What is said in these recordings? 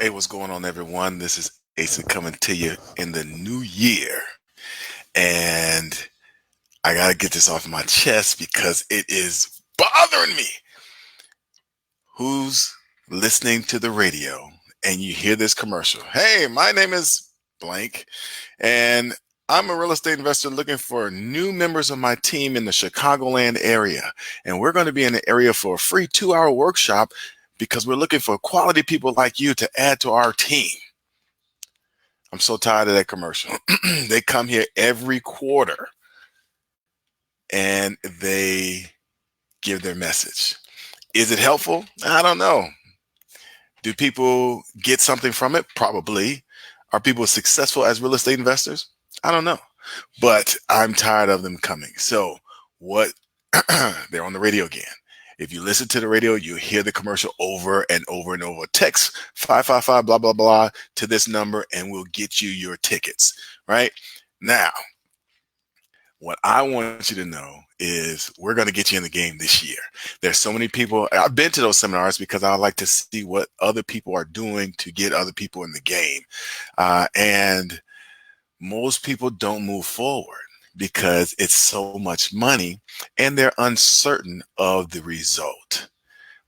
Hey, what's going on, everyone? This is Asa coming to you in the new year. And I got to get this off my chest because it is bothering me. Who's listening to the radio and you hear this commercial? Hey, my name is blank, and I'm a real estate investor looking for new members of my team in the Chicagoland area. And we're going to be in the area for a free 2-hour workshop because we're looking for quality people like you to add to our team. I'm so tired of that commercial. They come here every quarter and they give their message. Is it helpful? I don't know. Do people get something from it? Probably. Are people successful as real estate investors? I don't know. But I'm tired of them coming. So what they're on the radio again. If you listen to the radio, you hear the commercial over and over and over. Text 555 blah blah blah to this number and we'll get you your tickets. Right now, what I want you to know is we're going to get you in the game this year. There's so many people. I've been to those seminars because I like to see what other people are doing to get other people in the game. And most people don't move forward because it's so much money and they're uncertain of the result.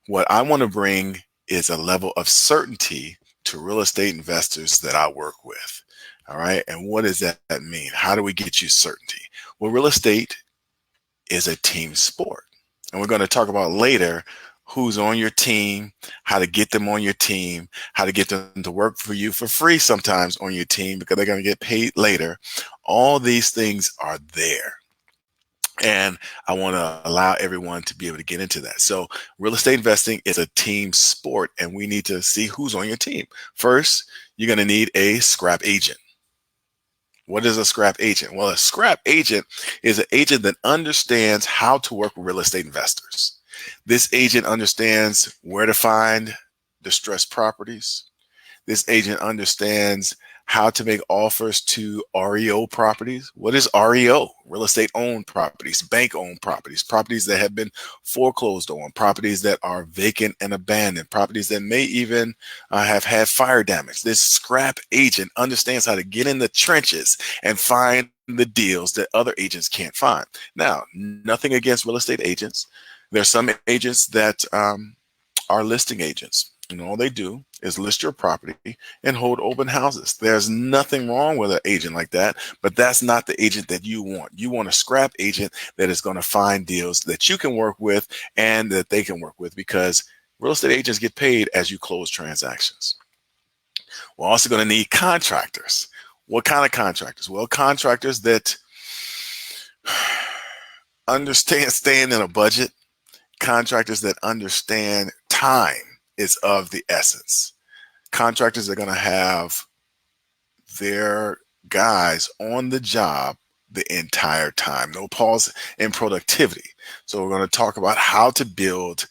What I want to bring is a level of certainty to real estate investors that I work with. All right. And what does that mean? How do we get you certainty? Well, real estate is a team sport. And we're going to talk about later who's on your team, how to get them on your team, how to get them to work for you for free sometimes on your team because they're going to get paid later. All these things are there. And I want to allow everyone to be able to get into that. So real estate investing is a team sport, and we need to see who's on your team. First, you're going to need a scrap agent. What is a scrap agent? Well, a scrap agent is an agent that understands how to work with real estate investors. This agent understands where to find distressed properties. This agent understands how to make offers to REO properties. What is REO? Real estate owned properties, bank owned properties, properties that have been foreclosed on, properties that are vacant and abandoned, properties that may even have had fire damage. This scrap agent understands how to get in the trenches and find the deals that other agents can't find. Now, nothing against real estate agents. There's some agents that are listing agents. And all they do is list your property and hold open houses. There's nothing wrong with an agent like that, but that's not the agent that you want. You want a scrap agent that is going to find deals that you can work with and that they can work with, because real estate agents get paid as you close transactions. We're also going to need contractors. What kind of contractors? Well, contractors that understand staying in a budget, contractors that understand time is of the essence. Contractors are going to have their guys on the job the entire time, no pause in productivity. So we're going to talk about how to build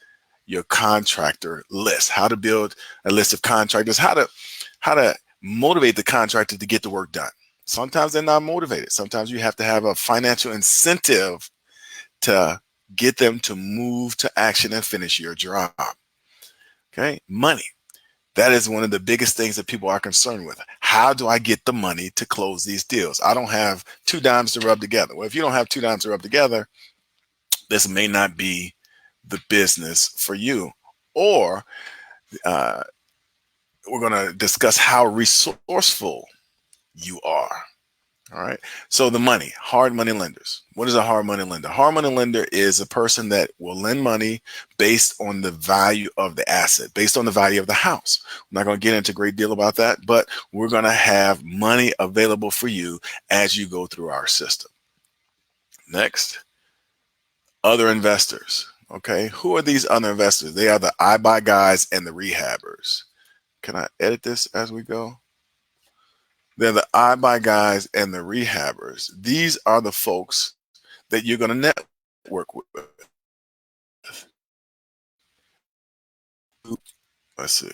your contractor list, how to build a list of contractors, how to motivate the contractor to get the work done. Sometimes they're not motivated. Sometimes you have to have a financial incentive to get them to move to action and finish your job. Okay, money. That is one of the biggest things that people are concerned with. How do I get the money to close these deals? I don't have two dimes to rub together. Well, if you don't have two dimes to rub together, this may not be the business for you. Or we're going to discuss how resourceful you are. All right. So the money, hard money lenders. What is a hard money lender? Hard money lender is a person that will lend money based on the value of the asset, based on the value of the house. I'm not going to get into a great deal about that, but we're going to have money available for you as you go through our system. Next, other investors. Okay. Who are these other investors? They are the I buy guys and the rehabbers. Can I edit this as we go? They're the I buy guys and the rehabbers. These are the folks that you're going to network with. Let's see.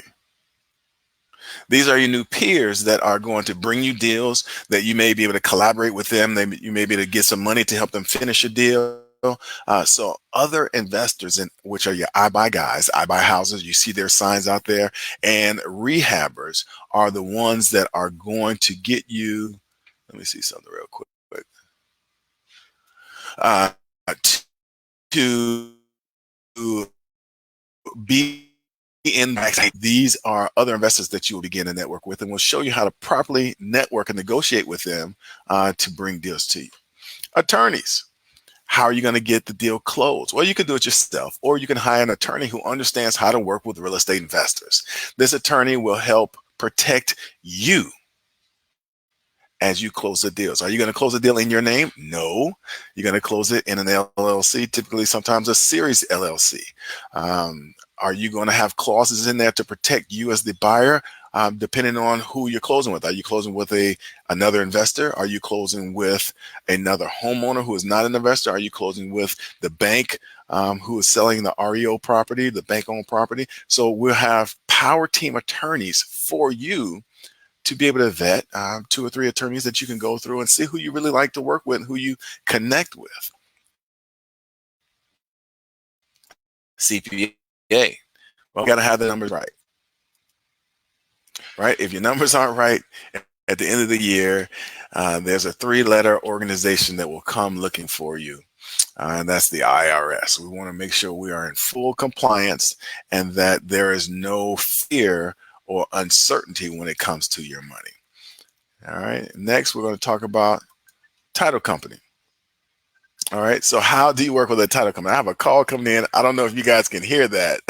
These are your new peers that are going to bring you deals that you may be able to collaborate with them. You may be able to get some money to help them finish a deal. So other investors, in which are your I buy guys, I buy houses, you see their signs out there, and rehabbers are the ones that are going to get you. Let me see something real quick. Uh, to be in these are other investors that you will begin to network with, and we'll show you how to properly network and negotiate with them to bring deals to you. Attorneys. How are you going to get the deal closed? Well, you can do it yourself, or you can hire an attorney who understands how to work with real estate investors. This attorney will help protect you as you close the deals. Are you going to close a deal in your name? No. You're going to close it in an LLC, typically sometimes a series LLC. Are you going to have clauses in there to protect you as the buyer? Depending on who you're closing with. Are you closing with another investor? Are you closing with another homeowner who is not an investor? Are you closing with the bank who is selling the REO property, the bank-owned property? So we'll have power team attorneys for you to be able to vet 2 or 3 attorneys that you can go through and see who you really like to work with and who you connect with. CPA. Well, we got to have the numbers right. Right? If your numbers aren't right at the end of the year, there's a 3-letter organization that will come looking for you. And that's the IRS. We want to make sure we are in full compliance and that there is no fear or uncertainty when it comes to your money. All right. Next, we're going to talk about title company. All right. So how do you work with a title company? I have a call coming in. I don't know if you guys can hear that,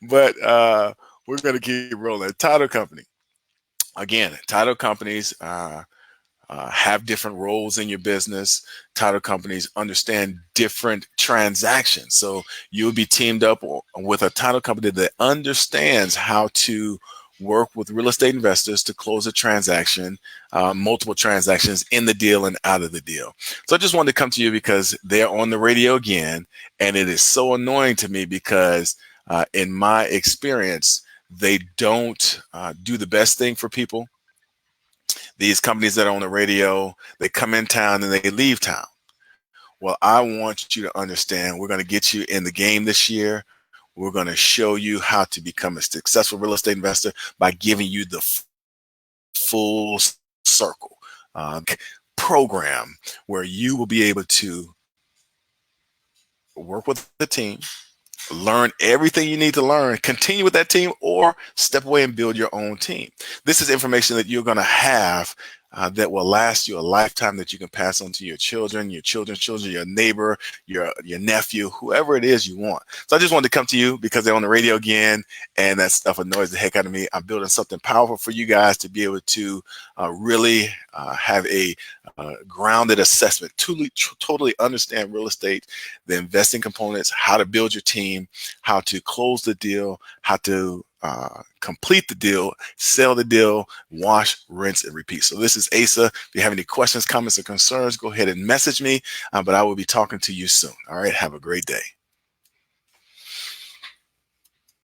but we're going to keep rolling. Title company. Again, title companies have different roles in your business. Title companies understand different transactions. So you'll be teamed up with a title company that understands how to work with real estate investors to close a transaction, multiple transactions in the deal and out of the deal. So I just wanted to come to you because they're on the radio again, and it is so annoying to me because in my experience, they don't do the best thing for people. These companies that are on the radio, they come in town and they leave town. Well, I want you to understand, we're going to get you in the game this year. We're going to show you how to become a successful real estate investor by giving you the full circle program where you will be able to work with the team, learn everything you need to learn, continue with that team, or step away and build your own team. This is information that you're going to have that will last you a lifetime, that you can pass on to your children, your children's children, your neighbor, your nephew, whoever it is you want. So I just wanted to come to you because they're on the radio again, and that stuff annoys the heck out of me. I'm building something powerful for you guys to be able to really have a grounded assessment, totally understand real estate, the investing components, how to build your team, how to close the deal, how to complete the deal, sell the deal, wash, rinse, and repeat. So this is Asa. If you have any questions, comments, or concerns, go ahead and message me, but I will be talking to you soon. All right. Have a great day.